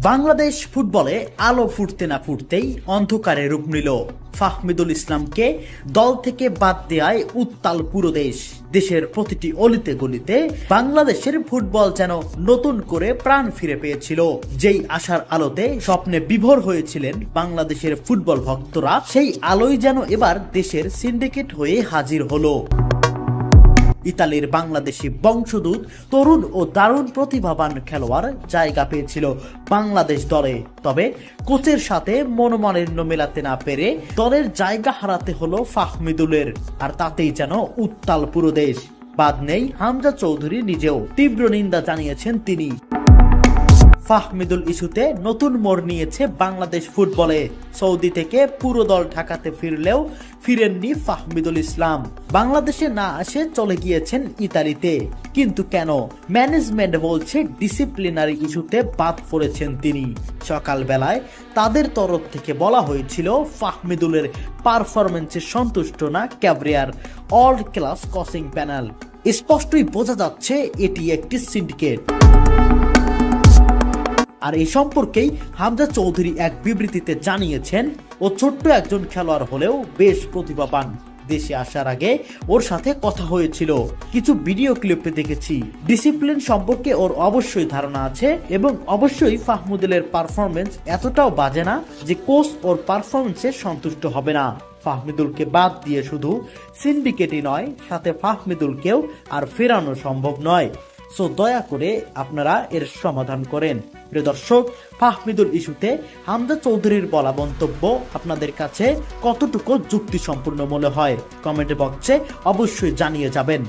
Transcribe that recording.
বাংলাদেশ ফুটবলে আলো ফুটতে না ফুটতেই অন্ধকারে রূপ নিল ফাহমিদুল ইসলামকে দল থেকে বাদ দেওয়ায় উত্তাল পুরো দেশ। দেশের প্রতিটি অলিতে গলিতে বাংলাদেশের ফুটবল যেন নতুন করে প্রাণ ফিরে পেয়েছিল। যেই আশার আলোতে স্বপ্নে বিভোর হয়েছিলেন বাংলাদেশের ফুটবল ভক্তরা, সেই আলোই যেন এবার দেশের সিন্ডিকেট হয়ে হাজির হলো। ইতালির বাংলাদেশি বংশোদ্ভূত তরুণ ও দারুণ প্রতিভাবান খেলোয়াড় জায়গা পেয়েছিল বাংলাদেশ দলে, তবে কোচের সাথে মনোমালিন্য মেলাতে না পেরে দলের জায়গা হারাতে হলো ফাহমিদুলের। আর তাতেই যেন উত্তাল পুরো দেশ। বাদ নেই হামজা চৌধুরী নিজেও। তীব্র নিন্দা জানিয়েছেন তিনি। ফাহমিদুল ইস্যুতে নতুন মোড় নিয়েছে বাংলাদেশ ফুটবলে। সৌদি থেকে পুরো দল ঢাকাতে ফিরলেও ফিরেননি ফাহমিদুল ইসলাম। বাংলাদেশে না আসে চলে গিয়েছেন ইতালিতে। কিন্তু কেন? ম্যানেজমেন্ট বলছে ডিসিপ্লিনারি ইস্যুতে বাদ পড়েছেন তিনি। সকালবেলায় তাদের তরফ থেকে বলা হয়েছিল ফাহমিদুলের পারফরমেন্সে সন্তুষ্ট না ক্যাবরিয়ার অল ক্লাস কোচিং প্যানেল। স্পষ্টই বোঝা যাচ্ছে এটি একটি সিন্ডিকেট। আর এই সম্পর্কেই হামজা চৌধুরী এক বিবৃতিতে জানিয়েছেন, ও ছোট্ট একজন খেলোয়াড় হলেও বেশ প্রতিভাবান। দেশে আসার আগে ওর সাথে কথা হয়েছিল, কিছু ভিডিও ক্লিপে দেখেছি। ডিসিপ্লিন সম্পর্কে ওর অবশ্যই ধারণা আছে এবং অবশ্যই ফাহমিদুলের পারফরমেন্স এতটাও বাজে না যে কোচ ওর পারফরমেন্সে সন্তুষ্ট হবে না। ফাহমিদুলকে বাদ দিয়ে শুধু সিন্ডিকেটই নয়, সাথে ফাহমিদুলকেও আর ফেরানো সম্ভব নয়। সো দয়া করে আপনারা এর সমাধান করেন। প্রিয় দর্শক, ফাহমিদুল ইস্যুতে হামজা চৌধুরীর বলা মন্তব্য আপনাদের কাছে কতটুকু যুক্তিসম্পূর্ণ মনে হয় কমেন্ট বক্সে অবশ্যই জানিয়ে যাবেন।